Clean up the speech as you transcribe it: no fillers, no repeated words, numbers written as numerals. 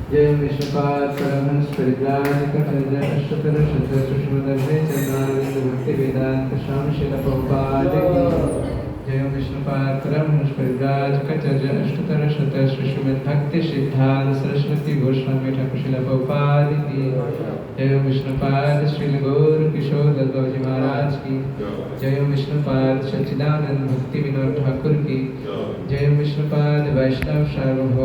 जय विष्णुपाद परमहंस परिव्राजक अष्टोत्तर शतसुषमदर्भे चंद्रारविंद भक्ति वेदांत स्वामी श्रील प्रभुपाद की जय विष्णुपाद परमहंस परिव्राजक अष्टोत्तर शतसुषमद भक्ति सिद्धांत सरस्वती गोस्वामी ठाकुर श्रील प्रभुपाद की जय विष्णुपाद श्रील गौर किशोर दत्त जी महाराज की जय विष्णुपाद सच्चिदानंद भक्ति विनोद ठाकुर की जय विष्णुपाद वैष्णव सार्वभौम